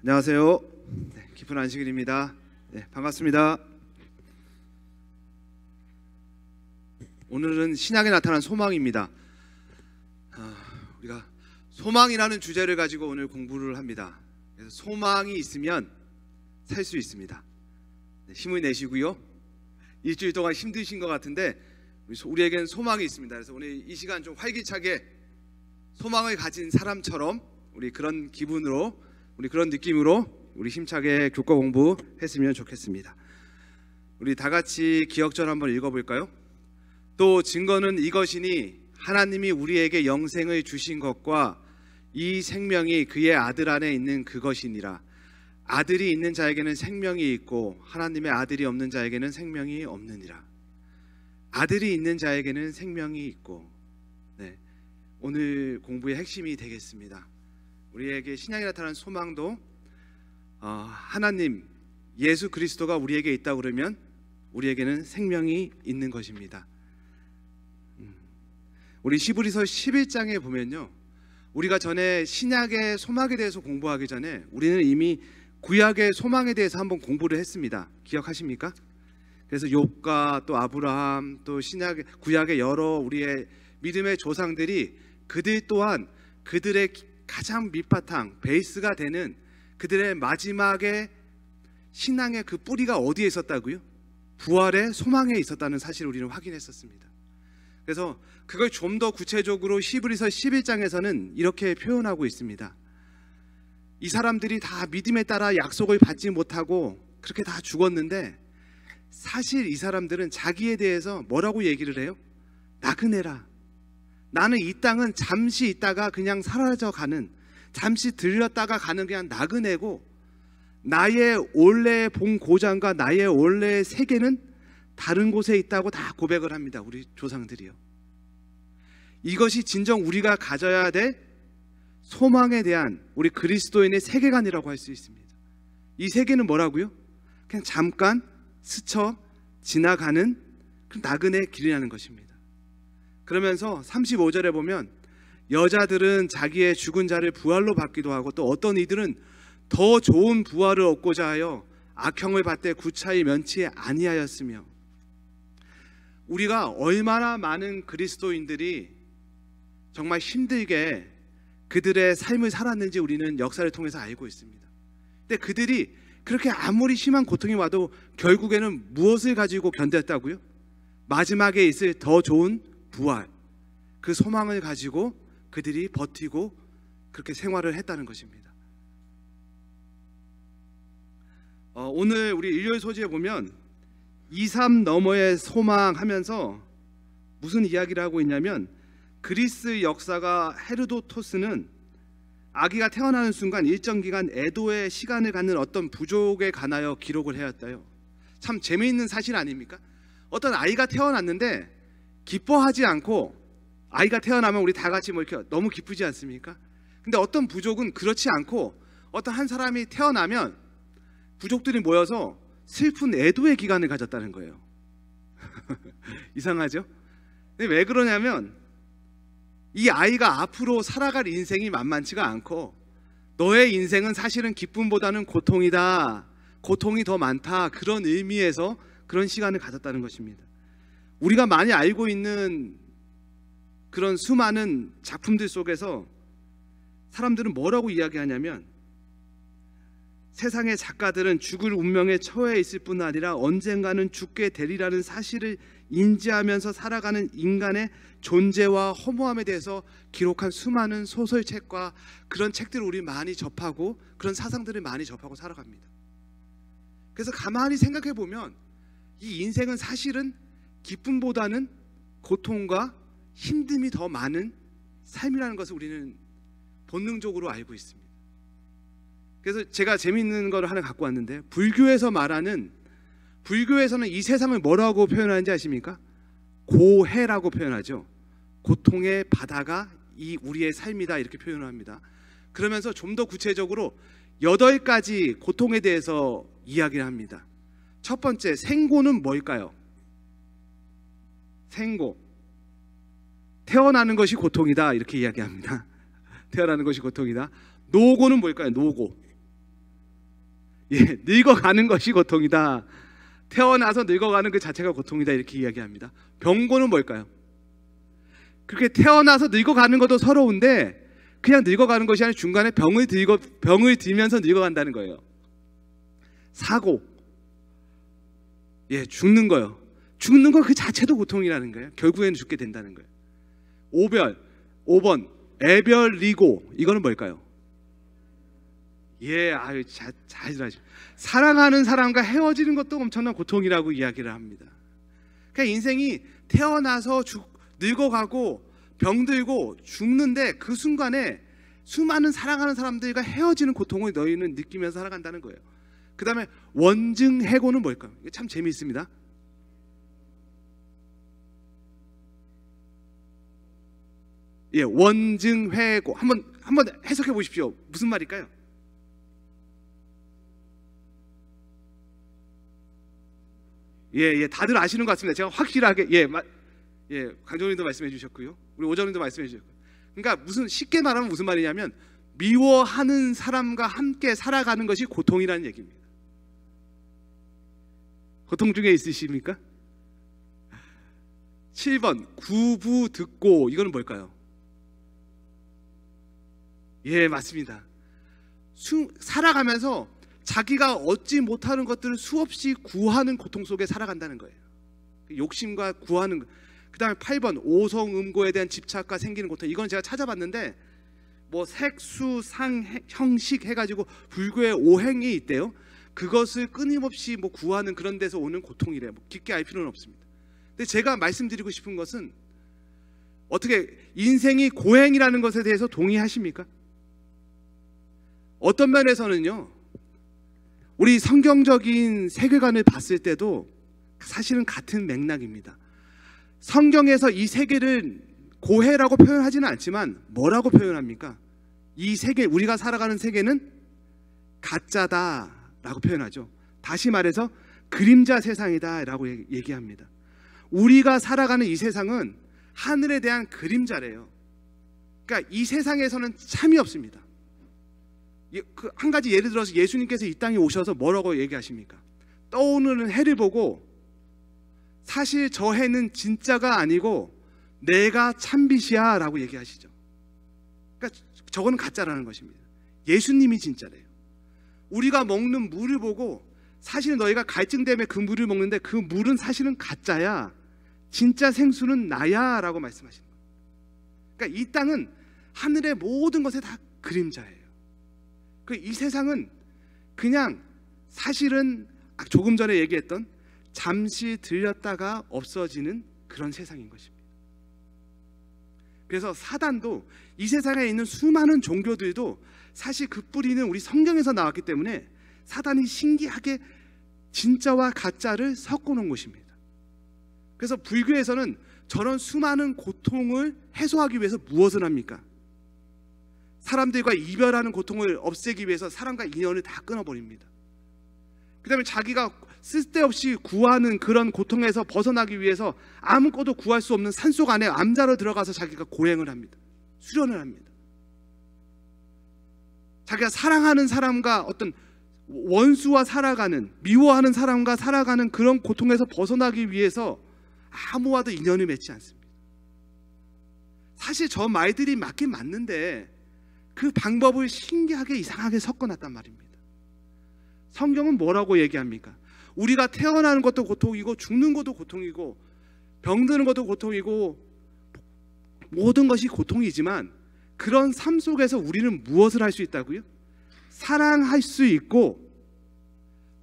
안녕하세요. 깊은 안식일입니다. 반갑습니다. 오늘은 신약에 나타난 소망입니다. 우리가 소망이라는 주제를 가지고 오늘 공부를 합니다. 그래서 소망이 있으면 살 수 있습니다. 힘을 내시고요. 일주일 동안 힘드신 것 같은데 우리에겐 소망이 있습니다. 그래서 오늘 이 시간 좀 활기차게 소망을 가진 사람처럼 우리 그런 기분으로, 우리 그런 느낌으로 우리 힘차게 교과 공부했으면 좋겠습니다. 우리 다 같이 기억절 한번 읽어볼까요? 또 증거는 이것이니 하나님이 우리에게 영생을 주신 것과 이 생명이 그의 아들 안에 있는 그것이니라. 아들이 있는 자에게는 생명이 있고 하나님의 아들이 없는 자에게는 생명이 없느니라. 아들이 있는 자에게는 생명이 있고. 오늘 공부의 핵심이 되겠습니다. 우리에게 신약에 나타난 소망도 하나님 예수 그리스도가 우리에게 있다고 그러면 우리에게는 생명이 있는 것입니다. 우리 히브리서 11장에 보면요, 우리가 전에 신약의 소망에 대해서 공부하기 전에 우리는 이미 구약의 소망에 대해서 한번 공부를 했습니다. 기억하십니까? 그래서 욥과 또 아브라함, 또 구약의 여러 우리의 믿음의 조상들이 그들 또한 그들의 가장 밑바탕, 베이스가 되는 그들의 마지막에 신앙의 그 뿌리가 어디에 있었다고요? 부활의 소망에 있었다는 사실을 우리는 확인했었습니다. 그래서 그걸 좀 더 구체적으로 히브리서 11장에서는 이렇게 표현하고 있습니다. 이 사람들이 다 믿음에 따라 약속을 받지 못하고 그렇게 다 죽었는데, 사실 이 사람들은 자기에 대해서 뭐라고 얘기를 해요? 나그네라. 나는 이 땅은 잠시 있다가 그냥 사라져가는, 잠시 들렸다가 가는 그냥 나그네고, 나의 원래의 본 고장과 나의 원래의 세계는 다른 곳에 있다고 다 고백을 합니다. 우리 조상들이요. 이것이 진정 우리가 가져야 될 소망에 대한 우리 그리스도인의 세계관이라고 할 수 있습니다. 이 세계는 뭐라고요? 그냥 잠깐 스쳐 지나가는 그 나그네 길이라는 것입니다. 그러면서 35절에 보면 여자들은 자기의 죽은 자를 부활로 받기도 하고, 또 어떤 이들은 더 좋은 부활을 얻고자 하여 악형을 받되 구차히 면치 아니하였으며. 우리가 얼마나 많은 그리스도인들이 정말 힘들게 그들의 삶을 살았는지 우리는 역사를 통해서 알고 있습니다. 근데 그들이 그렇게 아무리 심한 고통이 와도 결국에는 무엇을 가지고 견뎠다고요? 마지막에 있을 더 좋은 부활, 그 소망을 가지고 그들이 버티고 그렇게 생활을 했다는 것입니다. 오늘 우리 일요일 소지에 보면 2,3 너머의 소망 하면서 무슨 이야기를 하고 있냐면, 그리스 역사가 헤르도토스는 아기가 태어나는 순간 일정 기간 애도의 시간을 갖는 어떤 부족에 관하여 기록을 해왔다요. 참 재미있는 사실 아닙니까? 어떤 아이가 태어났는데 기뻐하지 않고, 아이가 태어나면 우리 다 같이 뭐 이렇게 너무 기쁘지 않습니까? 근데 어떤 부족은 그렇지 않고, 어떤 한 사람이 태어나면 부족들이 모여서 슬픈 애도의 기간을 가졌다는 거예요. 이상하죠? 근데 왜 그러냐면, 이 아이가 앞으로 살아갈 인생이 만만치가 않고, 너의 인생은 사실은 기쁨보다는 고통이다, 고통이 더 많다, 그런 의미에서 그런 시간을 가졌다는 것입니다. 우리가 많이 알고 있는 그런 수많은 작품들 속에서 사람들은 뭐라고 이야기하냐면, 세상의 작가들은 죽을 운명에 처해 있을 뿐 아니라 언젠가는 죽게 되리라는 사실을 인지하면서 살아가는 인간의 존재와 허무함에 대해서 기록한 수많은 소설책과 그런 책들을 우리 많이 접하고, 그런 사상들을 많이 접하고 살아갑니다. 그래서 가만히 생각해 보면 이 인생은 사실은 기쁨보다는 고통과 힘듦이 더 많은 삶이라는 것을 우리는 본능적으로 알고 있습니다. 그래서 제가 재미있는 거를 하나 갖고 왔는데, 불교에서는 이 세상을 뭐라고 표현하는지 아십니까? 고해라고 표현하죠. 고통의 바다가 이 우리의 삶이다, 이렇게 표현을 합니다. 그러면서 좀 더 구체적으로 8가지 고통에 대해서 이야기를 합니다. 첫 번째, 생고는 뭘까요? 생고, 태어나는 것이 고통이다, 이렇게 이야기합니다. 태어나는 것이 고통이다. 노고는 뭘까요? 노고, 예, 늙어가는 것이 고통이다. 태어나서 늙어가는 그 자체가 고통이다 이렇게 이야기합니다. 병고는 뭘까요? 그렇게 태어나서 늙어가는 것도 서러운데 그냥 늙어가는 것이 아니라 중간에 병을 들면서 늙어간다는 거예요. 사고, 예, 죽는 거요. 죽는 것 그 자체도 고통이라는 거예요. 결국에는 죽게 된다는 거예요. 오별, 5번 애별리고, 이거는 뭘까요? 예, 아유 잘 하시죠. 사랑하는 사람과 헤어지는 것도 엄청난 고통이라고 이야기를 합니다. 그러니까 인생이 태어나서 늙어가고 병들고 죽는데 그 순간에 수많은 사랑하는 사람들과 헤어지는 고통을 너희는 느끼면서 살아간다는 거예요. 그 다음에 원증해고는 뭘까요? 이게 참 재미있습니다. 예, 원증회고 한번 해석해 보십시오. 무슨 말일까요? 예, 다들 아시는 것 같습니다. 제가 확실하게 강정님도 말씀해 주셨고요, 우리 오정님도 말씀해 주셨고요. 그러니까 쉽게 말하면 무슨 말이냐면 미워하는 사람과 함께 살아가는 것이 고통이라는 얘기입니다. 고통 중에 있으십니까? 7번 구부 듣고, 이거는 뭘까요? 예, 맞습니다. 살아가면서 자기가 얻지 못하는 것들을 수없이 구하는 고통 속에 살아간다는 거예요. 욕심과 구하는 것. 그 다음에 8번 오성음고에 대한 집착과 생기는 고통. 이건 제가 찾아봤는데 뭐 색수 상 형식 해가지고 불교의 5행이 있대요. 그것을 끊임없이 뭐 구하는 그런 데서 오는 고통이래요. 뭐 깊게 알 필요는 없습니다. 근데 제가 말씀드리고 싶은 것은, 어떻게 인생이 고행이라는 것에 대해서 동의하십니까? 어떤 면에서는요, 우리 성경적인 세계관을 봤을 때도 사실은 같은 맥락입니다. 성경에서 이 세계를 고해라고 표현하지는 않지만 뭐라고 표현합니까? 이 세계, 우리가 살아가는 세계는 가짜다 라고 표현하죠. 다시 말해서 그림자 세상이다 라고 얘기합니다. 우리가 살아가는 이 세상은 하늘에 대한 그림자래요. 그러니까 이 세상에서는 참이 없습니다. 한 가지 예를 들어서 예수님께서 이 땅에 오셔서 뭐라고 얘기하십니까? 떠오르는 해를 보고 사실 저 해는 진짜가 아니고 내가 참빛이야 라고 얘기하시죠. 그러니까 저거는 가짜라는 것입니다. 예수님이 진짜래요. 우리가 먹는 물을 보고 사실 너희가 갈증 때문에 그 물을 먹는데 그 물은 사실은 가짜야, 진짜 생수는 나야 라고 말씀하시는 거예요. 그러니까 이 땅은 하늘의 모든 것에 다 그림자예요. 이 세상은 그냥 사실은 조금 전에 얘기했던 잠시 들렸다가 없어지는 그런 세상인 것입니다. 그래서 사단도, 이 세상에 있는 수많은 종교들도 사실 그 뿌리는 우리 성경에서 나왔기 때문에 사단이 신기하게 진짜와 가짜를 섞어 놓은 것입니다. 그래서 불교에서는 저런 수많은 고통을 해소하기 위해서 무엇을 합니까? 사람들과 이별하는 고통을 없애기 위해서 사람과 인연을 다 끊어버립니다. 그 다음에 자기가 쓸데없이 구하는 그런 고통에서 벗어나기 위해서 아무것도 구할 수 없는 산속 안에 암자로 들어가서 자기가 고행을 합니다. 수련을 합니다. 자기가 사랑하는 사람과 어떤 원수와 살아가는, 미워하는 사람과 살아가는 그런 고통에서 벗어나기 위해서 아무와도 인연을 맺지 않습니다. 사실 저 말들이 맞긴 맞는데 그 방법을 신기하게 이상하게 섞어놨단 말입니다. 성경은 뭐라고 얘기합니까? 우리가 태어나는 것도 고통이고 죽는 것도 고통이고 병드는 것도 고통이고 모든 것이 고통이지만 그런 삶 속에서 우리는 무엇을 할 수 있다고요? 사랑할 수 있고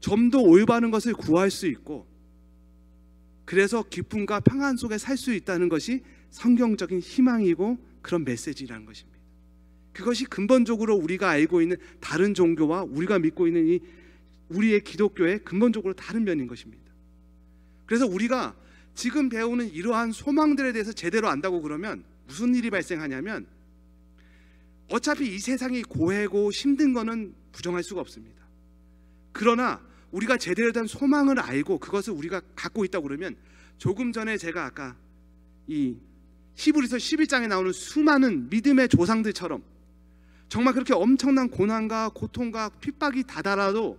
좀 더 올바른 것을 구할 수 있고, 그래서 기쁨과 평안 속에 살 수 있다는 것이 성경적인 희망이고 그런 메시지라는 것입니다. 그것이 근본적으로 우리가 알고 있는 다른 종교와 우리가 믿고 있는 이 우리의 기독교의 근본적으로 다른 면인 것입니다. 그래서 우리가 지금 배우는 이러한 소망들에 대해서 제대로 안다고 그러면 무슨 일이 발생하냐면, 어차피 이 세상이 고해고 힘든 거는 부정할 수가 없습니다. 그러나 우리가 제대로 된 소망을 알고 그것을 우리가 갖고 있다고 그러면, 조금 전에 제가 아까 이 히브리서 11장에 나오는 수많은 믿음의 조상들처럼 정말 그렇게 엄청난 고난과 고통과 핍박이 다다라도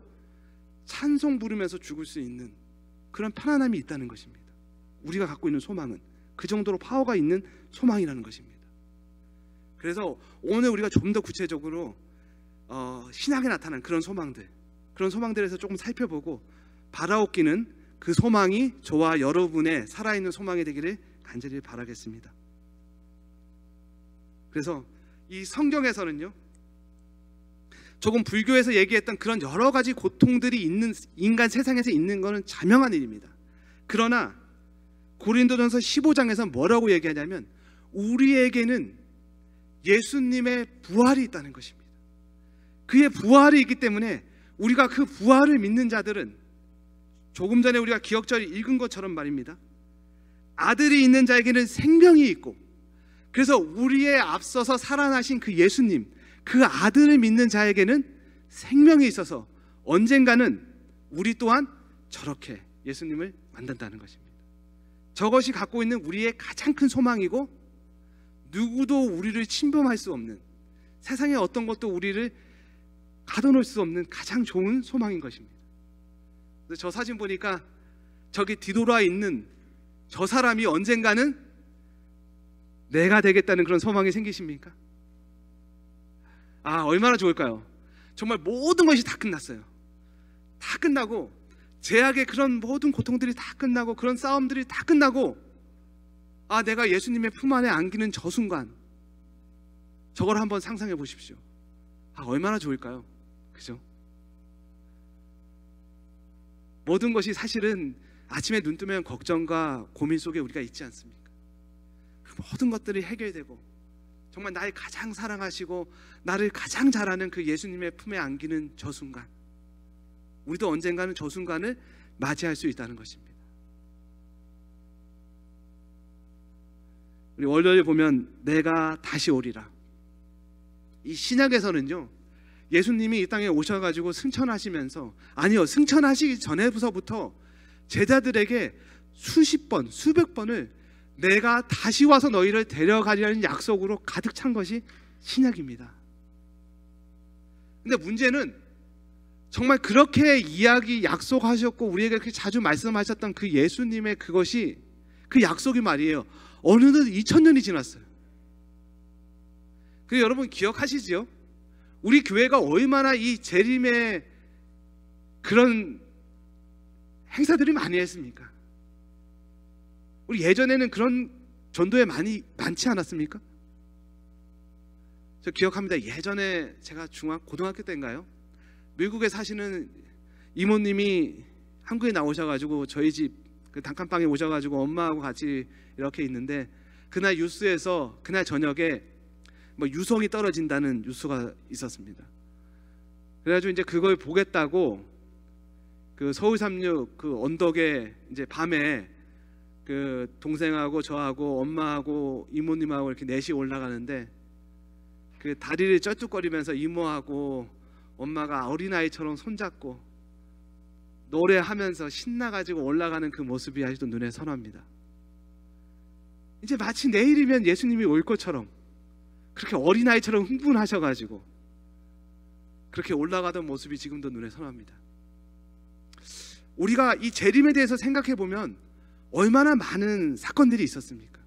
찬송 부르면서 죽을 수 있는 그런 편안함이 있다는 것입니다. 우리가 갖고 있는 소망은 그 정도로 파워가 있는 소망이라는 것입니다. 그래서 오늘 우리가 좀 더 구체적으로 신약에 나타난 그런 소망들에서 조금 살펴보고 바라옵기는 그 소망이 저와 여러분의 살아있는 소망이 되기를 간절히 바라겠습니다. 그래서 이 성경에서는요, 조금 불교에서 얘기했던 그런 여러 가지 고통들이 있는 인간 세상에서 있는 것은 자명한 일입니다. 그러나 고린도전서 15장에서 뭐라고 얘기하냐면 우리에게는 예수님의 부활이 있다는 것입니다. 그의 부활이 있기 때문에 우리가 그 부활을 믿는 자들은 조금 전에 우리가 기억절에 읽은 것처럼 말입니다. 아들이 있는 자에게는 생명이 있고, 그래서 우리에 앞서서 살아나신 그 예수님, 그 아들을 믿는 자에게는 생명이 있어서 언젠가는 우리 또한 저렇게 예수님을 만난다는 것입니다. 저것이 갖고 있는 우리의 가장 큰 소망이고, 누구도 우리를 침범할 수 없는, 세상의 어떤 것도 우리를 가둬놓을 수 없는 가장 좋은 소망인 것입니다. 저 사진 보니까 저기 뒤돌아 있는 저 사람이 언젠가는 내가 되겠다는 그런 소망이 생기십니까? 얼마나 좋을까요? 정말 모든 것이 다 끝났어요. 다 끝나고 제약의 그런 모든 고통들이 다 끝나고 그런 싸움들이 다 끝나고 내가 예수님의 품 안에 안기는 저 순간, 저걸 한번 상상해 보십시오. 얼마나 좋을까요? 그죠? 모든 것이 사실은 아침에 눈 뜨면 걱정과 고민 속에 우리가 있지 않습니까? 그 모든 것들이 해결되고 정말 나를 가장 사랑하시고 나를 가장 잘 아는 그 예수님의 품에 안기는 저 순간, 우리도 언젠가는 저 순간을 맞이할 수 있다는 것입니다. 우리 월요일 보면 내가 다시 오리라. 이 신약에서는요, 예수님이 이 땅에 오셔가지고 승천하시면서, 아니요, 승천하시기 전에부터 제자들에게 수십 번, 수백 번을 내가 다시 와서 너희를 데려가리라는 약속으로 가득 찬 것이 신약입니다. 근데 문제는 정말 그렇게 약속하셨고 우리에게 그렇게 자주 말씀하셨던 그 예수님의 그것이, 그 약속이 말이에요, 어느덧 2000년이 지났어요. 그리고 여러분 기억하시지요? 우리 교회가 얼마나 이 재림의 그런 행사들을 많이 했습니까? 우리 예전에는 그런 전도회 많지 않았습니까? 저 기억합니다. 예전에 제가 고등학교 때인가요? 미국에 사시는 이모님이 한국에 나오셔가지고 저희 집 그 단칸방에 오셔가지고 엄마하고 같이 이렇게 있는데, 그날 뉴스에서 그날 저녁에 유성이 떨어진다는 뉴스가 있었습니다. 그래가지고 이제 그걸 보겠다고 그 서울 36 그 언덕에 이제 밤에 그 동생하고 저하고 엄마하고 이모님하고 이렇게 넷이 올라가는데, 그 다리를 쩔뚝거리면서 이모하고 엄마가 어린아이처럼 손잡고 노래하면서 신나가지고 올라가는 그 모습이 아직도 눈에 선합니다. 이제 마치 내일이면 예수님이 올 것처럼 그렇게 어린아이처럼 흥분하셔가지고 그렇게 올라가던 모습이 지금도 눈에 선합니다. 우리가 이 재림에 대해서 생각해 보면 얼마나 많은 사건들이 있었습니까?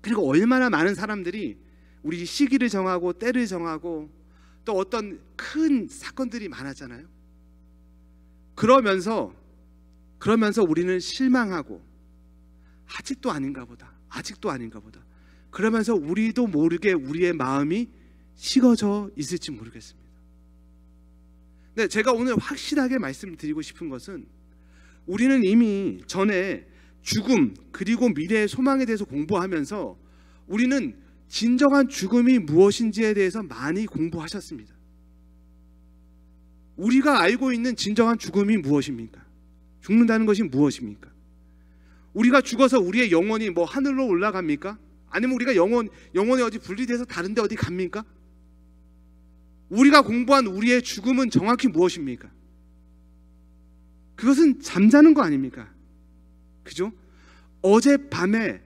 그리고 얼마나 많은 사람들이 우리 시기를 정하고 때를 정하고 또 어떤 큰 사건들이 많았잖아요. 그러면서 우리는 실망하고 아직도 아닌가 보다, 그러면서 우리도 모르게 우리의 마음이 식어져 있을지 모르겠습니다. 근데 제가 오늘 확실하게 말씀드리고 싶은 것은, 우리는 이미 전에 죽음 그리고 미래의 소망에 대해서 공부하면서 우리는 진정한 죽음이 무엇인지에 대해서 많이 공부하셨습니다. 우리가 알고 있는 진정한 죽음이 무엇입니까? 죽는다는 것이 무엇입니까? 우리가 죽어서 우리의 영혼이 하늘로 올라갑니까? 아니면 우리가 영혼이 어디 분리돼서 다른 데 어디 갑니까? 우리가 공부한 우리의 죽음은 정확히 무엇입니까? 그것은 잠자는 거 아닙니까? 그죠? 어젯밤에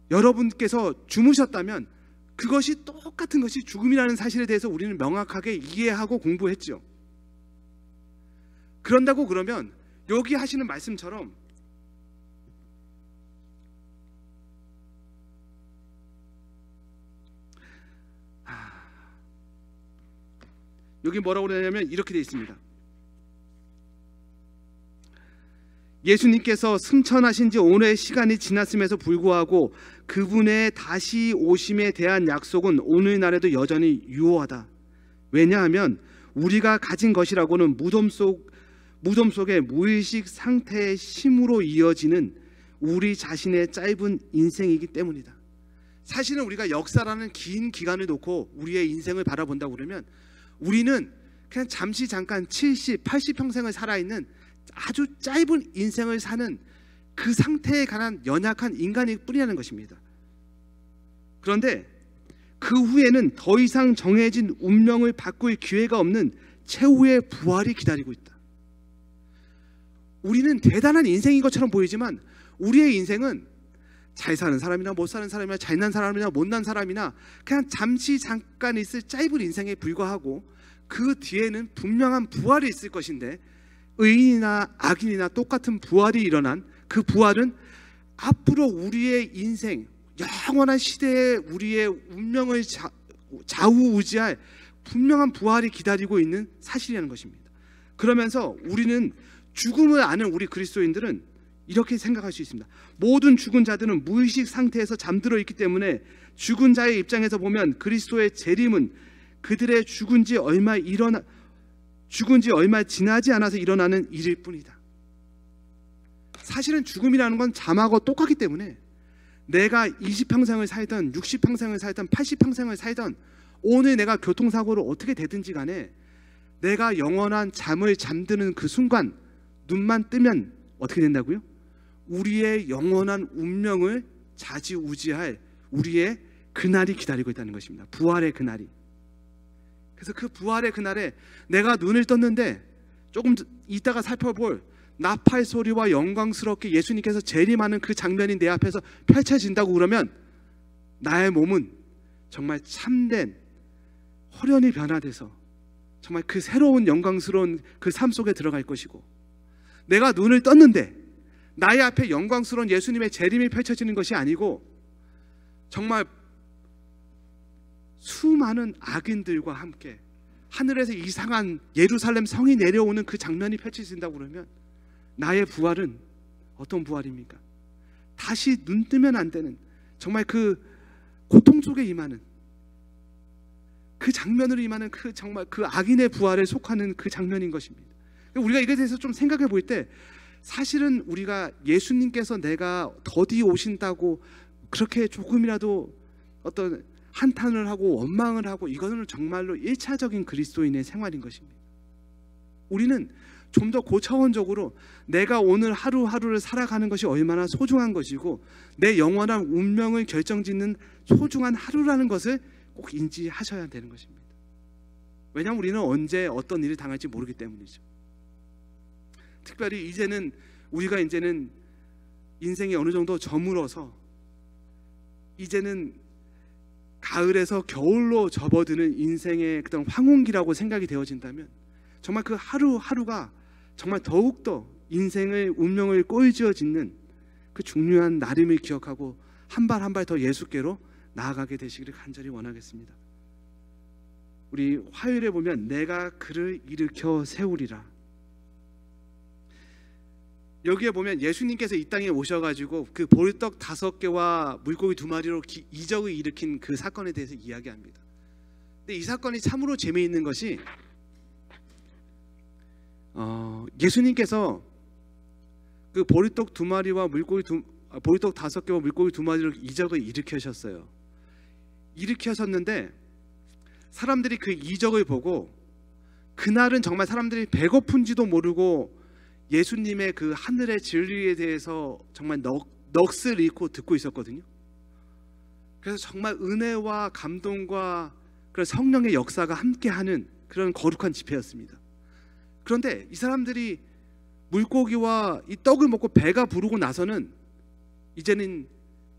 여러분께서 주무셨다면 그것이 똑같은 것이 죽음이라는 사실에 대해서 우리는 명확하게 이해하고 공부했죠. 그런다고 그러면 여기 하시는 말씀처럼 여기 뭐라고 그러냐면 이렇게 되어 있습니다. 예수님께서 승천하신 지 오랜 시간이 지났음에도 불구하고 그분의 다시 오심에 대한 약속은 오늘날에도 여전히 유효하다. 왜냐하면 우리가 가진 것이라고는 무덤 속의 무의식 상태의 힘으로 이어지는 우리 자신의 짧은 인생이기 때문이다. 사실은 우리가 역사라는 긴 기간을 놓고 우리의 인생을 바라본다고 그러면 우리는 그냥 잠시 잠깐 70, 80평생을 살아있는 아주 짧은 인생을 사는 그 상태에 관한 연약한 인간일 뿐이라는 것입니다. 그런데 그 후에는 더 이상 정해진 운명을 바꿀 기회가 없는 최후의 부활이 기다리고 있다. 우리는 대단한 인생인 것처럼 보이지만 우리의 인생은 잘 사는 사람이나 못 사는 사람이나 잘난 사람이나 못난 사람이나 그냥 잠시 잠깐 있을 짧은 인생에 불과하고 그 뒤에는 분명한 부활이 있을 것인데 의인이나 악인이나 똑같은 부활이 일어난 그 부활은 앞으로 우리의 인생 영원한 시대에 우리의 운명을 좌우우지할 분명한 부활이 기다리고 있는 사실이라는 것입니다. 그러면서 우리는 죽음을 아는 우리 그리스도인들은 이렇게 생각할 수 있습니다. 모든 죽은 자들은 무의식 상태에서 잠들어 있기 때문에 죽은 자의 입장에서 보면 그리스도의 재림은 그들의 죽은 지 얼마 지나지 않아서 일어나는 일일 뿐이다. 사실은 죽음이라는 건 잠하고 똑같기 때문에 내가 20평생을 살던 60평생을 살던 80평생을 살던 오늘 내가 교통사고로 어떻게 되든지 간에 내가 영원한 잠을 잠드는 그 순간 눈만 뜨면 어떻게 된다고요? 우리의 영원한 운명을 좌지우지할 우리의 그날이 기다리고 있다는 것입니다. 부활의 그날이. 그래서 그 부활의 그날에 내가 눈을 떴는데 조금 이따가 살펴볼 나팔 소리와 영광스럽게 예수님께서 재림하는 그 장면이 내 앞에서 펼쳐진다고 그러면 나의 몸은 정말 참된 호련히 변화돼서 정말 그 새로운 영광스러운 그 삶 속에 들어갈 것이고, 내가 눈을 떴는데 나의 앞에 영광스러운 예수님의 재림이 펼쳐지는 것이 아니고 정말 수많은 악인들과 함께 하늘에서 이상한 예루살렘 성이 내려오는 그 장면이 펼쳐진다고 그러면 나의 부활은 어떤 부활입니까? 다시 눈 뜨면 안 되는 정말 그 고통 속에 임하는 그 장면으로 임하는 그 정말 그 악인의 부활에 속하는 그 장면인 것입니다. 우리가 이것에 대해서 좀 생각해 볼 때 사실은 우리가 예수님께서 내가 더디 오신다고 그렇게 조금이라도 어떤 한탄을 하고 원망을 하고 이거는 정말로 1차적인 그리스도인의 생활인 것입니다. 우리는 좀 더 고차원적으로 내가 오늘 하루하루를 살아가는 것이 얼마나 소중한 것이고 내 영원한 운명을 결정짓는 소중한 하루라는 것을 꼭 인지하셔야 되는 것입니다. 왜냐하면 우리는 언제 어떤 일이 당할지 모르기 때문이죠. 특별히 이제는 우리가 이제는 인생이 어느 정도 저물어서 이제는 가을에서 겨울로 접어드는 인생의 그런 황혼기라고 생각이 되어진다면 정말 그 하루하루가 정말 더욱더 인생의 운명을 꼴지어 짓는 그 중요한 날임을 기억하고 한 발 한 발 더 예수께로 나아가게 되시기를 간절히 원하겠습니다. 우리 화요일에 보면 내가 그를 일으켜 세우리라. 여기에 보면 예수님께서 이 땅에 오셔가지고 그 보리떡 5개와 물고기 2마리로 이적을 일으킨 그 사건에 대해서 이야기합니다. 근데 이 사건이 참으로 재미있는 것이 예수님께서 그 보리떡 2마리와 보리떡 5개와 물고기 2마리로 이적을 일으키셨어요. 일으키셨는데 사람들이 그 이적을 보고 그날은 정말 사람들이 배고픈지도 모르고 예수님의 그 하늘의 진리에 대해서 정말 넋을 잃고 듣고 있었거든요. 그래서 정말 은혜와 감동과 그런 성령의 역사가 함께하는 그런 거룩한 집회였습니다. 그런데 이 사람들이 물고기와 이 떡을 먹고 배가 부르고 나서는 이제는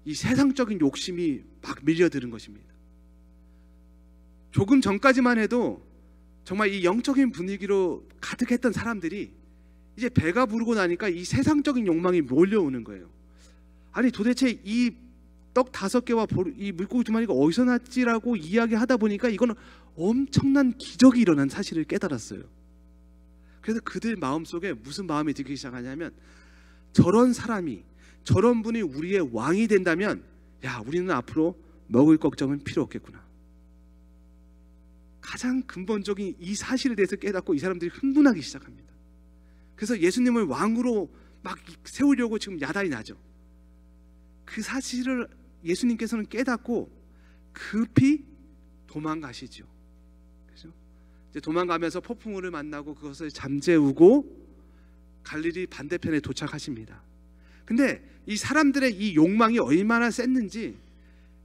이 세상적인 욕심이 막 밀려드는 것입니다. 조금 전까지만 해도 정말 이 영적인 분위기로 가득했던 사람들이 이제 배가 부르고 나니까 이 세상적인 욕망이 몰려오는 거예요. 아니 도대체 이 떡 5개와 이 물고기 2마리가 어디서 났지라고 이야기하다 보니까 이거는 엄청난 기적이 일어난 사실을 깨달았어요. 그래서 그들 마음속에 무슨 마음이 들기 시작하냐면, 저런 사람이, 저런 분이 우리의 왕이 된다면 야, 우리는 앞으로 먹을 걱정은 필요 없겠구나. 가장 근본적인 이 사실에 대해서 깨닫고 이 사람들이 흥분하기 시작합니다. 그래서 예수님을 왕으로 막 세우려고 지금 야단이 나죠. 그 사실을 예수님께서는 깨닫고 급히 도망가시죠. 그죠? 이제 도망가면서 폭풍우를 만나고 그것을 잠재우고 갈릴리 반대편에 도착하십니다. 근데 이 사람들의 이 욕망이 얼마나 셌는지,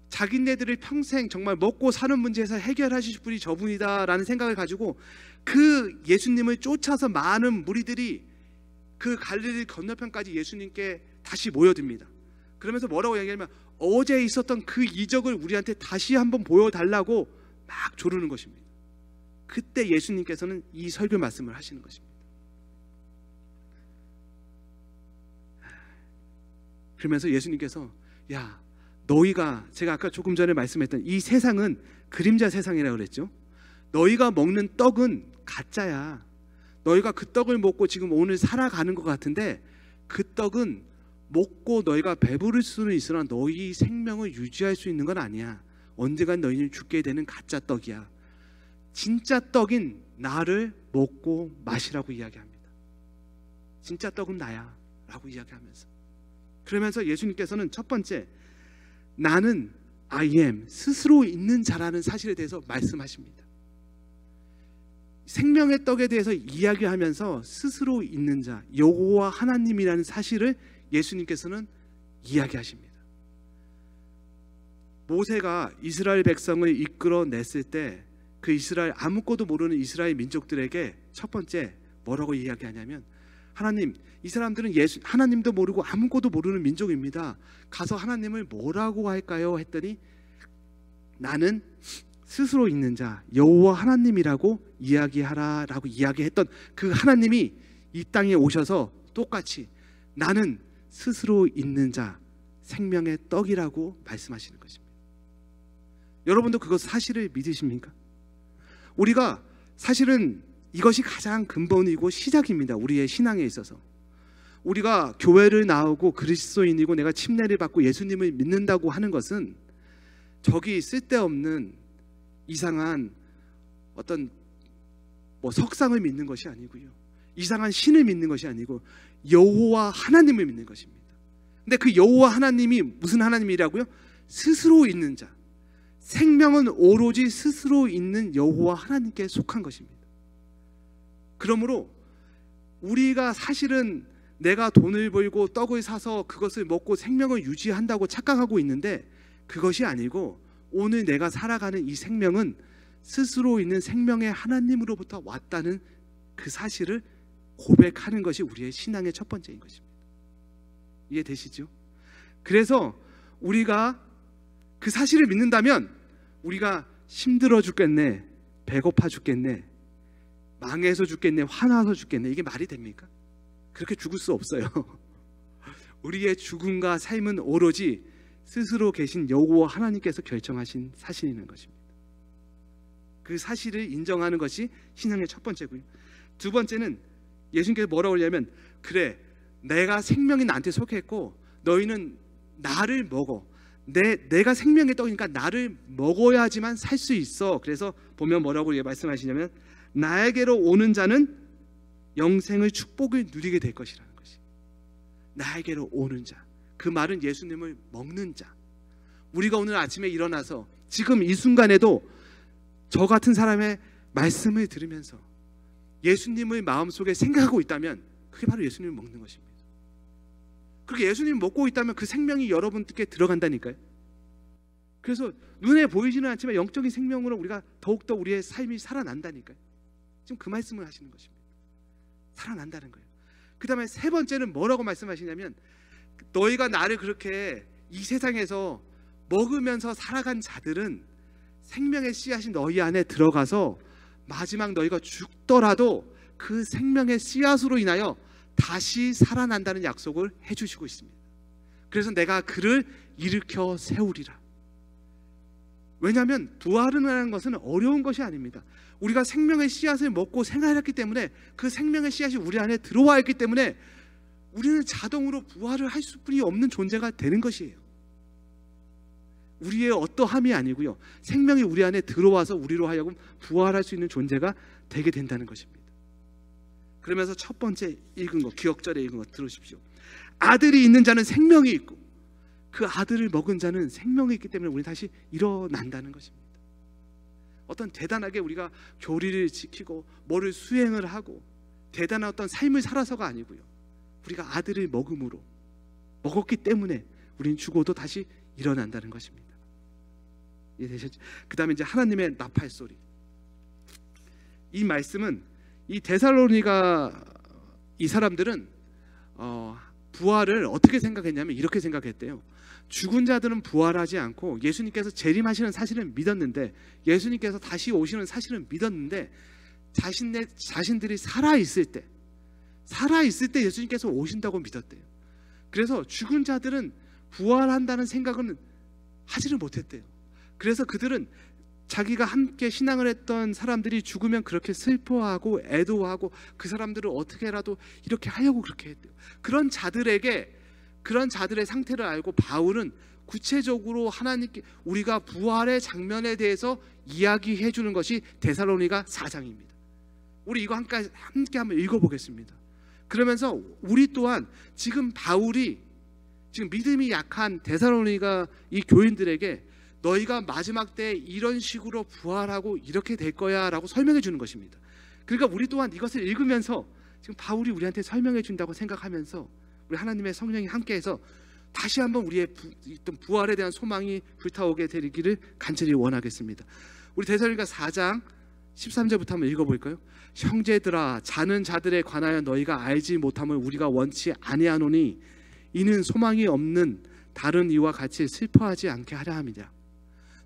자기네들을 평생 정말 먹고 사는 문제에서 해결하실 분이 저분이다라는 생각을 가지고 그 예수님을 쫓아서 많은 무리들이 그 갈릴리 건너편까지 예수님께 다시 모여듭니다. 그러면서 뭐라고 얘기하냐면, 어제 있었던 그 이적을 우리한테 다시 한번 보여달라고 막 조르는 것입니다. 그때 예수님께서는 이 설교 말씀을 하시는 것입니다. 그러면서 예수님께서, 야, 너희가, 제가 아까 조금 전에 말씀했던 이 세상은 그림자 세상이라고 그랬죠. 너희가 먹는 떡은 가짜야. 너희가 그 떡을 먹고 지금 오늘 살아가는 것 같은데, 그 떡은 먹고 너희가 배부를 수는 있으나 너희 생명을 유지할 수 있는 건 아니야. 언젠간 너희는 죽게 되는 가짜 떡이야. 진짜 떡인 나를 먹고 마시라고 이야기합니다. 진짜 떡은 나야 라고 이야기하면서, 그러면서 예수님께서는 첫 번째, 나는 I am, 스스로 있는 자라는 사실에 대해서 말씀하십니다. 생명의 떡에 대해서 이야기하면서 스스로 있는 자, 여호와 하나님이라는 사실을 예수님께서는 이야기하십니다. 모세가 이스라엘 백성을 이끌어냈을 때 그 이스라엘, 아무것도 모르는 이스라엘 민족들에게 첫 번째 뭐라고 이야기하냐면, 하나님, 이 사람들은 하나님도 모르고 아무것도 모르는 민족입니다. 가서 하나님을 뭐라고 할까요? 했더니, 나는 스스로 있는 자 여호와 하나님이라고 이야기하라 라고 이야기했던 그 하나님이 이 땅에 오셔서 똑같이 나는 스스로 있는 자, 생명의 떡이라고 말씀하시는 것입니다. 여러분도 그것 사실을 믿으십니까? 우리가 사실은 이것이 가장 근본이고 시작입니다. 우리의 신앙에 있어서. 우리가 교회를 나오고 그리스도인이고 내가 침례를 받고 예수님을 믿는다고 하는 것은 저기 쓸데없는 이상한 어떤 석상을 믿는 것이 아니고요, 이상한 신을 믿는 것이 아니고 여호와 하나님을 믿는 것입니다. 근데 그 여호와 하나님이 무슨 하나님이라고요? 스스로 있는 자, 생명은 오로지 스스로 있는 여호와 하나님께 속한 것입니다. 그러므로 우리가 사실은 내가 돈을 벌고 떡을 사서 그것을 먹고 생명을 유지한다고 착각하고 있는데, 그것이 아니고 오늘 내가 살아가는 이 생명은 스스로 있는 생명의 하나님으로부터 왔다는 그 사실을 고백하는 것이 우리의 신앙의 첫 번째인 것입니다. 이해되시죠? 그래서 우리가 그 사실을 믿는다면 우리가 힘들어 죽겠네, 배고파 죽겠네, 망해서 죽겠네, 화나서 죽겠네, 이게 말이 됩니까? 그렇게 죽을 수 없어요. 우리의 죽음과 삶은 오로지 스스로 계신 여호와 하나님께서 결정하신 사실인 것입니다. 그 사실을 인정하는 것이 신앙의 첫 번째고요. 두 번째는 예수님께서 뭐라고 하냐면, 그래, 내가 생명이 나한테 속했고 너희는 나를 먹어. 내가 생명의 떡이니까 나를 먹어야지만 살 수 있어. 그래서 보면 뭐라고 말씀하시냐면, 나에게로 오는 자는 영생의 축복을 누리게 될 것이라는 것이. 나에게로 오는 자, 그 말은 예수님을 먹는 자. 우리가 오늘 아침에 일어나서 지금 이 순간에도 저 같은 사람의 말씀을 들으면서 예수님을 마음속에 생각하고 있다면 그게 바로 예수님을 먹는 것입니다. 그렇게 예수님을 먹고 있다면 그 생명이 여러분께 들어간다니까요. 그래서 눈에 보이지는 않지만 영적인 생명으로 우리가 더욱더 우리의 삶이 살아난다니까요. 지금 그 말씀을 하시는 것입니다. 살아난다는 거예요. 그 다음에 세 번째는 뭐라고 말씀하시냐면, 너희가 나를 그렇게 이 세상에서 먹으면서 살아간 자들은 생명의 씨앗이 너희 안에 들어가서 마지막 너희가 죽더라도 그 생명의 씨앗으로 인하여 다시 살아난다는 약속을 해주시고 있습니다. 그래서 내가 그를 일으켜 세우리라. 왜냐하면 부활이라는 것은 어려운 것이 아닙니다. 우리가 생명의 씨앗을 먹고 생활했기 때문에, 그 생명의 씨앗이 우리 안에 들어와 있기 때문에 우리는 자동으로 부활을 할 수뿐이 없는 존재가 되는 것이에요. 우리의 어떠함이 아니고요, 생명이 우리 안에 들어와서 우리로 하여금 부활할 수 있는 존재가 되게 된다는 것입니다. 그러면서 첫 번째 읽은 거, 기억절에 읽은 거 들으십시오. 아들이 있는 자는 생명이 있고 그 아들을 먹은 자는 생명이 있기 때문에 우리 다시 일어난다는 것입니다. 어떤 대단하게 우리가 교리를 지키고 뭐를 수행을 하고 대단한 어떤 삶을 살아서가 아니고요, 우리가 아들을 먹었기 때문에 우리는 죽어도 다시 일어난다는 것입니다. 이해되셨죠? 그 다음에 이제 하나님의 나팔 소리. 이 말씀은 이 데살로니가 이 사람들은 부활을 어떻게 생각했냐면 이렇게 생각했대요. 죽은 자들은 부활하지 않고 예수님께서 재림하시는 사실은 믿었는데, 예수님께서 다시 오시는 사실은 믿었는데, 자신들이 살아있을 때 예수님께서 오신다고 믿었대요. 그래서 죽은 자들은 부활한다는 생각은 하지를 못했대요. 그래서 그들은 자기가 함께 신앙을 했던 사람들이 죽으면 그렇게 슬퍼하고 애도하고 그 사람들을 어떻게라도 이렇게 하려고 그렇게 했대요. 그런 자들의 상태를 알고 바울은 구체적으로 하나님께 우리가 부활의 장면에 대해서 이야기해 주는 것이 데살로니가 4장입니다. 우리 이거 함께 한번 읽어보겠습니다. 그러면서 우리 또한 지금 바울이 지금 믿음이 약한 데살로니가 이 교인들에게 너희가 마지막 때 이런 식으로 부활하고 이렇게 될 거야 라고 설명해 주는 것입니다. 그러니까 우리 또한 이것을 읽으면서 지금 바울이 우리한테 설명해 준다고 생각하면서 우리 하나님의 성령이 함께해서 다시 한번 우리의 부활에 대한 소망이 불타오게 되기를 간절히 원하겠습니다. 우리 데살로니가 4장 13절부터 한번 읽어볼까요? 형제들아, 자는 자들에 관하여 너희가 알지 못함을 우리가 원치 아니하노니 이는 소망이 없는 다른 이와 같이 슬퍼하지 않게 하려 함이다.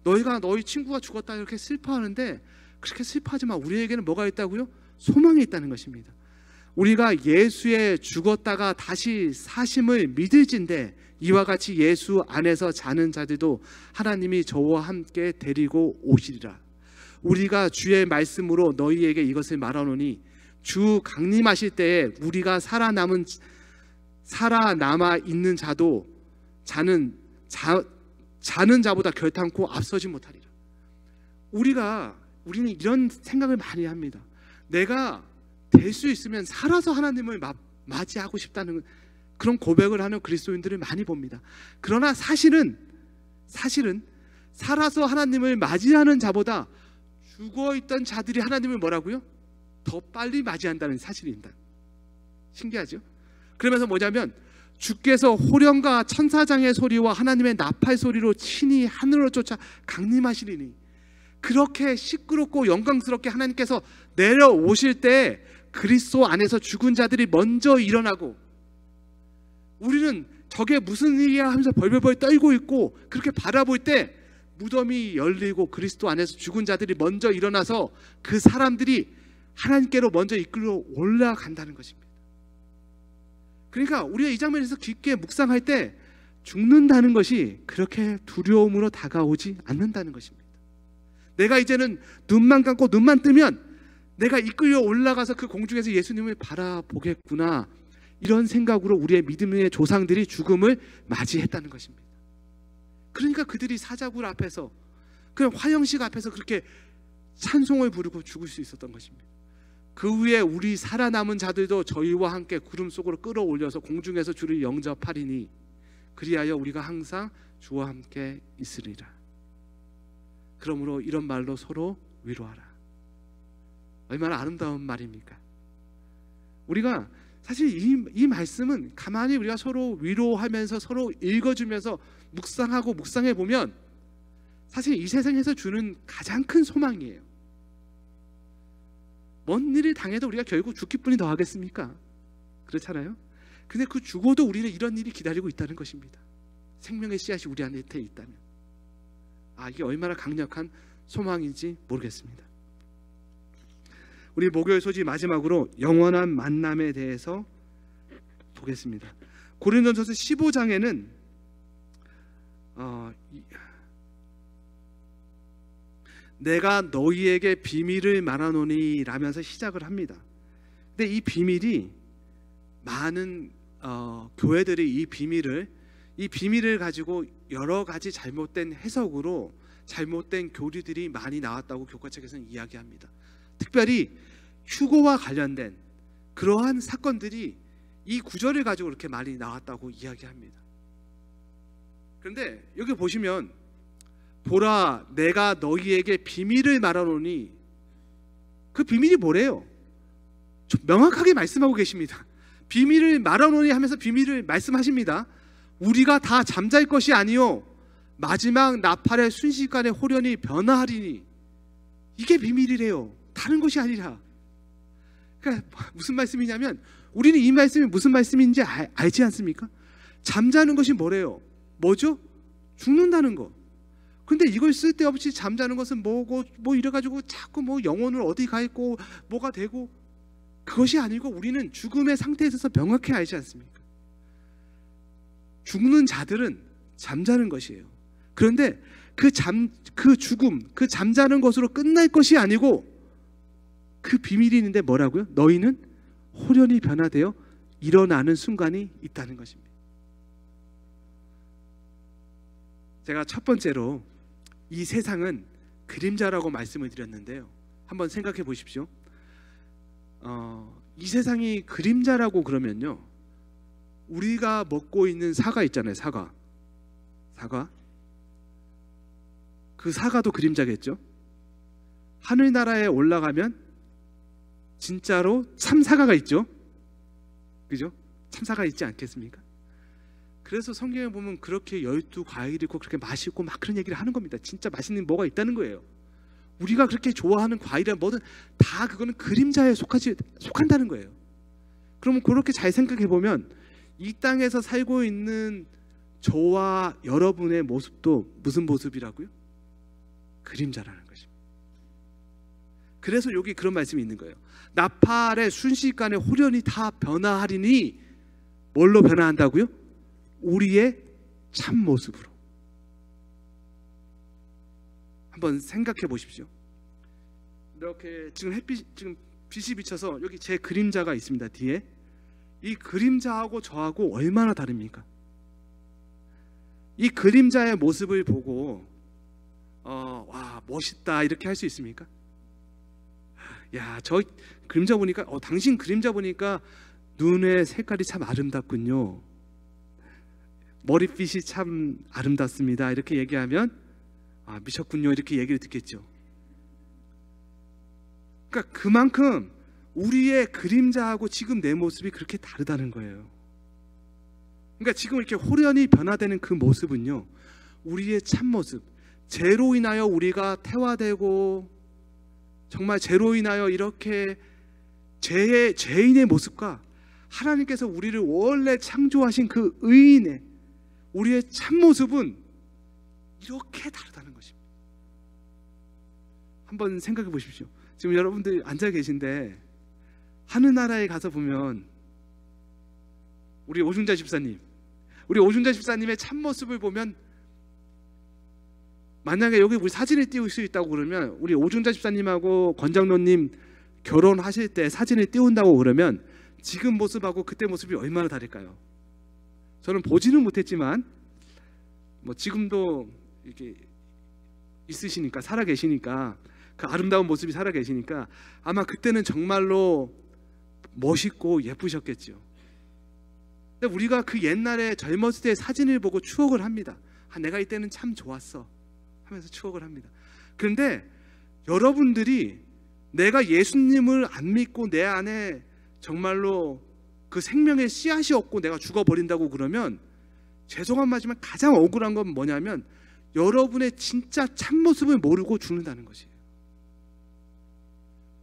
너희가 너희 친구가 죽었다 이렇게 슬퍼하는데 그렇게 슬퍼하지 마. 우리에게는 뭐가 있다고요? 소망이 있다는 것입니다. 우리가 예수의 죽었다가 다시 사심을 믿을진데 이와 같이 예수 안에서 자는 자들도 하나님이 저와 함께 데리고 오시리라. 우리가 주의 말씀으로 너희에게 이것을 말하노니 주 강림하실 때에 우리가 살아남아 있는 자도 자는 자보다 결탄코 앞서지 못하리라. 우리는 이런 생각을 많이 합니다. 내가 될 수 있으면 살아서 하나님을 맞이하고 싶다는 그런 고백을 하는 그리스도인들을 많이 봅니다. 그러나 사실은 살아서 하나님을 맞이하는 자보다 죽어있던 자들이 하나님을 뭐라고요? 더 빨리 맞이한다는 사실입니다. 신기하죠? 그러면서 뭐냐면 주께서 호령과 천사장의 소리와 하나님의 나팔 소리로 친히 하늘로 쫓아 강림하시리니, 그렇게 시끄럽고 영광스럽게 하나님께서 내려오실 때 그리스도 안에서 죽은 자들이 먼저 일어나고, 우리는 저게 무슨 일이야 하면서 벌벌벌 떨고 있고 그렇게 바라볼 때 무덤이 열리고 그리스도 안에서 죽은 자들이 먼저 일어나서 그 사람들이 하나님께로 먼저 이끌어 올라간다는 것입니다. 그러니까 우리가 이 장면에서 깊게 묵상할 때 죽는다는 것이 그렇게 두려움으로 다가오지 않는다는 것입니다. 내가 이제는 눈만 감고 눈만 뜨면 내가 이끌려 올라가서 그 공중에서 예수님을 바라보겠구나, 이런 생각으로 우리의 믿음의 조상들이 죽음을 맞이했다는 것입니다. 그러니까 그들이 사자굴 앞에서, 그냥 화형식 앞에서 그렇게 찬송을 부르고 죽을 수 있었던 것입니다. 그 후에 우리 살아남은 자들도 저희와 함께 구름 속으로 끌어올려서 공중에서 주를 영접하리니 그리하여 우리가 항상 주와 함께 있으리라. 그러므로 이런 말로 서로 위로하라. 얼마나 아름다운 말입니까? 우리가 사실 이 말씀은 가만히 우리가 서로 위로하면서 서로 읽어주면서 묵상해 보면 사실 이 세상에서 주는 가장 큰 소망이에요. 먼 일을 당해도 우리가 결국 죽기 뿐이 더 하겠습니까? 그렇잖아요. 근데 그 죽어도 우리는 이런 일이 기다리고 있다는 것입니다. 생명의 씨앗이 우리 안에 있다면, 이게 얼마나 강력한 소망인지 모르겠습니다. 우리 목요일 소식 마지막으로 영원한 만남에 대해서 보겠습니다. 고린도전서 15장에는 내가 너희에게 비밀을 말하노니 라면서 시작을 합니다. 근데 이 비밀이 많은 교회들이 이 비밀을 가지고 여러 가지 잘못된 해석으로 잘못된 교리들이 많이 나왔다고 교과책에서는 이야기합니다. 특별히 휴거와 관련된 그러한 사건들이 이 구절을 가지고 이렇게 많이 나왔다고 이야기합니다. 그런데 여기 보시면 보라 내가 너희에게 비밀을 말하노니, 그 비밀이 뭐래요? 좀 명확하게 말씀하고 계십니다. 비밀을 말하노니 하면서 비밀을 말씀하십니다. 우리가 다 잠잘 것이 아니요 마지막 나팔의 순식간에 홀연히 변화하리니. 이게 비밀이래요. 다른 것이 아니라. 그러니까 무슨 말씀이냐면 우리는 이 말씀이 무슨 말씀인지 알지 않습니까? 잠자는 것이 뭐래요? 뭐죠? 죽는다는 거. 근데 이걸 쓸데없이 잠자는 것은 뭐고 뭐 이래가지고 자꾸 뭐 영혼을 어디 가 있고 뭐가 되고, 그것이 아니고 우리는 죽음의 상태에 있어서 명확히 알지 않습니까? 죽는 자들은 잠자는 것이에요. 그런데 그 죽음, 그 잠자는 것으로 끝날 것이 아니고 그 비밀이 있는데 뭐라고요? 너희는 홀연히 변화되어 일어나는 순간이 있다는 것입니다. 제가 첫 번째로 이 세상은 그림자라고 말씀을 드렸는데요, 한번 생각해 보십시오. 이 세상이 그림자라고 그러면요, 우리가 먹고 있는 사과 있잖아요. 사과. 그 사과도 그림자겠죠. 하늘나라에 올라가면 진짜로 참사과가 있죠. 그죠? 참사가 있지 않겠습니까? 그래서 성경에 보면 그렇게 12과일이 있고 그렇게 맛있고 막 그런 얘기를 하는 겁니다. 진짜 맛있는 뭐가 있다는 거예요. 우리가 그렇게 좋아하는 과일이나 뭐든 다 그거는 그림자에 속한다는 거예요. 그러면 그렇게 잘 생각해 보면 이 땅에서 살고 있는 저와 여러분의 모습도 무슨 모습이라고요? 그림자라는 것입니다. 그래서 여기 그런 말씀이 있는 거예요. 나팔의 순식간에 홀연히 다 변화하리니, 뭘로 변화한다고요? 우리의 참모습으로. 한번 생각해 보십시오. 이렇게 지금 빛이 비쳐서 여기 제 그림자가 있습니다. 뒤에. 이 그림자하고 저하고 얼마나 다릅니까? 이 그림자의 모습을 보고 와 멋있다 이렇게 할 수 있습니까? 야, 저 그림자 보니까 당신 그림자 보니까 눈의 색깔이 참 아름답군요, 머리빛이 참 아름답습니다, 이렇게 얘기하면 아 미쳤군요 이렇게 얘기를 듣겠죠. 그러니까 그만큼 우리의 그림자하고 지금 내 모습이 그렇게 다르다는 거예요. 그러니까 지금 이렇게 홀연히 변화되는 그 모습은요, 우리의 참모습, 죄로 인하여 우리가 태화되고 정말 죄로 인하여 이렇게 죄인의 모습과 하나님께서 우리를 원래 창조하신 그 의인의 우리의 참모습은 이렇게 다르다는 것입니다. 한번 생각해 보십시오. 지금 여러분들 앉아 계신데 하늘나라에 가서 보면 우리 오중자 집사님의 참모습을 보면, 만약에 여기 우리 사진을 띄울 수 있다고 그러면 우리 오중자 집사님하고 권장로님 결혼하실 때 사진을 띄운다고 그러면 지금 모습하고 그때 모습이 얼마나 다를까요? 저는 보지는 못했지만 뭐 지금도 이렇게 있으시니까, 살아 계시니까, 그 아름다운 모습이 살아 계시니까 아마 그때는 정말로 멋있고 예쁘셨겠죠. 근데 우리가 그 옛날에 젊었을 때의 사진을 보고 추억을 합니다. 아, 내가 이때는 참 좋았어 하면서 추억을 합니다. 그런데 여러분들이 내가 예수님을 안 믿고 내 안에 정말로 그 생명의 씨앗이 없고 내가 죽어버린다고 그러면, 죄송한 말이지만 가장 억울한 건 뭐냐면 여러분의 진짜 참모습을 모르고 죽는다는 것이에요.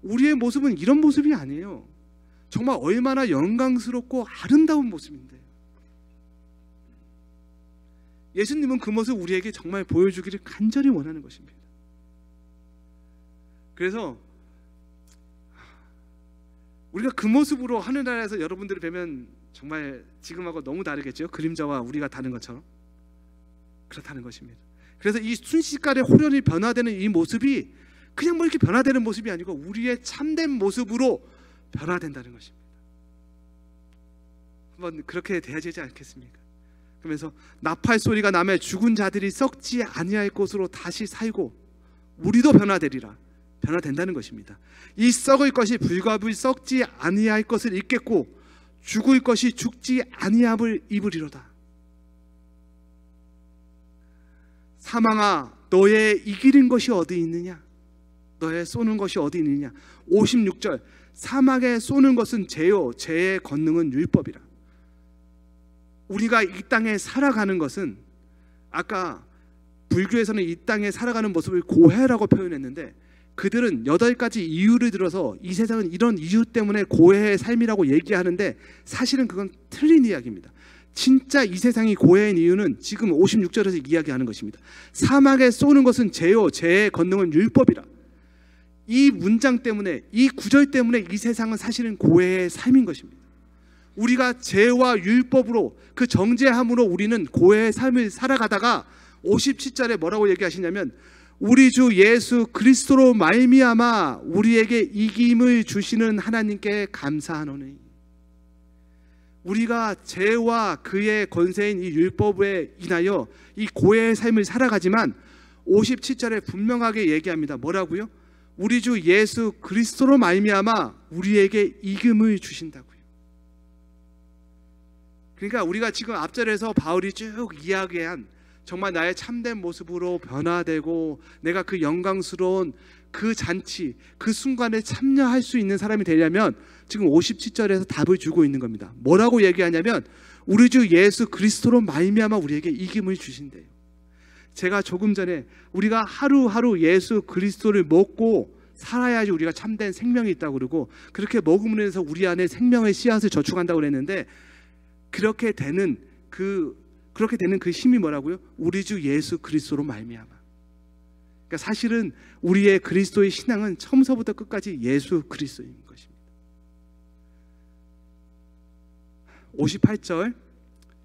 우리의 모습은 이런 모습이 아니에요. 정말 얼마나 영광스럽고 아름다운 모습인데, 예수님은 그 모습 우리에게 정말 보여주기를 간절히 원하는 것입니다. 그래서 우리가 그 모습으로 하늘나라에서 여러분들을 뵈면 정말 지금하고 너무 다르겠죠. 그림자와 우리가 다른 것처럼 그렇다는 것입니다. 그래서 이 순식간에 호련히 변화되는 이 모습이 그냥 뭐 이렇게 변화되는 모습이 아니고 우리의 참된 모습으로 변화된다는 것입니다. 한번 그렇게 돼야 되지 않겠습니까? 그러면서 나팔 소리가 나매 죽은 자들이 썩지 아니할 곳으로 다시 살고 우리도 변화되리라. 변화된다는 것입니다. 이 썩을 것이 불과불 썩지 아니할 것을 입겠고 죽을 것이 죽지 아니함을 입으리로다. 사망아 너의 이기는 것이 어디 있느냐? 너의 쏘는 것이 어디 있느냐? 56절 사막에 쏘는 것은 죄요 죄의 권능은 율법이라. 우리가 이 땅에 살아가는 것은 아까 불교에서는 이 땅에 살아가는 모습을 고해라고 표현했는데 그들은 8가지 이유를 들어서 이 세상은 이런 이유 때문에 고해의 삶이라고 얘기하는데 사실은 그건 틀린 이야기입니다. 진짜 이 세상이 고해인 이유는 지금 56절에서 이야기하는 것입니다. 사막에 쏘는 것은 죄요 죄의 권능은 율법이라. 이 문장 때문에 이 구절 때문에 이 세상은 사실은 고해의 삶인 것입니다. 우리가 죄와 율법으로 그 정죄함으로 우리는 고해의 삶을 살아가다가 57절에 뭐라고 얘기하시냐면 우리 주 예수 그리스도로 말미암아 우리에게 이김을 주시는 하나님께 감사하노니. 우리가 죄와 그의 권세인 이 율법에 인하여 이 고해의 삶을 살아가지만 57절에 분명하게 얘기합니다. 뭐라고요? 우리 주 예수 그리스도로 말미암아 우리에게 이김을 주신다고요. 그러니까 우리가 지금 앞절에서 바울이 쭉 이야기한 정말 나의 참된 모습으로 변화되고 내가 그 영광스러운 그 잔치 그 순간에 참여할 수 있는 사람이 되려면 지금 57절에서 답을 주고 있는 겁니다. 뭐라고 얘기하냐면 우리 주 예수 그리스도로 말미암아 우리에게 이김을 주신대요. 제가 조금 전에 우리가 하루하루 예수 그리스도를 먹고 살아야지 우리가 참된 생명이 있다고 그러고 그렇게 먹음으로 해서 우리 안에 생명의 씨앗을 저축한다고 그랬는데 그렇게 되는 그 힘이 뭐라고요? 우리 주 예수 그리스도로 말미암아. 그러니까 사실은 우리의 그리스도의 신앙은 처음서부터 끝까지 예수 그리스도인 것입니다. 58절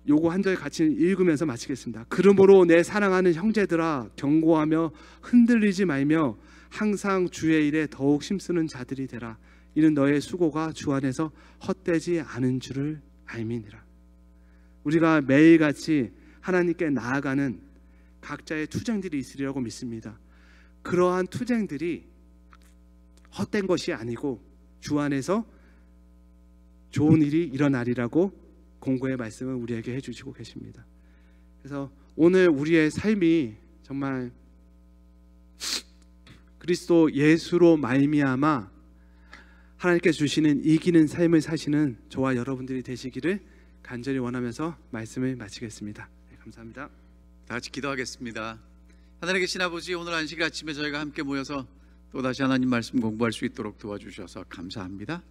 요거 한 절 같이 읽으면서 마치겠습니다. 그러므로 내 사랑하는 형제들아 경고하며 흔들리지 말며 항상 주의 일에 더욱 힘쓰는 자들이 되라. 이는 너의 수고가 주 안에서 헛되지 않은 줄을 알미니라. 우리가 매일같이 하나님께 나아가는 각자의 투쟁들이 있으리라고 믿습니다. 그러한 투쟁들이 헛된 것이 아니고 주 안에서 좋은 일이 일어나리라고 공고의 말씀을 우리에게 해주시고 계십니다. 그래서 오늘 우리의 삶이 정말 그리스도 예수로 말미암아 하나님께서 주시는 이기는 삶을 사시는 저와 여러분들이 되시기를 간절히 원하면서 말씀을 마치겠습니다. 네, 감사합니다. 다 같이 기도하겠습니다. 하늘에 계신 아버지, 오늘 안식 아침에 저희가 함께 모여서 또다시 하나님 말씀 공부할 수 있도록 도와주셔서 감사합니다.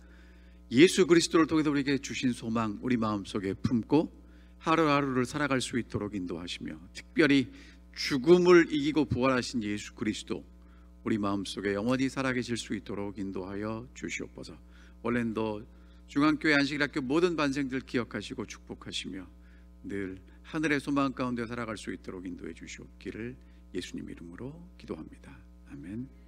예수 그리스도를 통해서 우리에게 주신 소망 우리 마음속에 품고 하루하루를 살아갈 수 있도록 인도하시며 특별히 죽음을 이기고 부활하신 예수 그리스도 우리 마음속에 영원히 살아계실 수 있도록 인도하여 주시옵소서. 올랜도 중앙교회 안식일학교 모든 반생들 기억하시고 축복하시며 늘 하늘의 소망 가운데 살아갈 수 있도록 인도해 주시옵기를 예수님 이름으로 기도합니다. 아멘.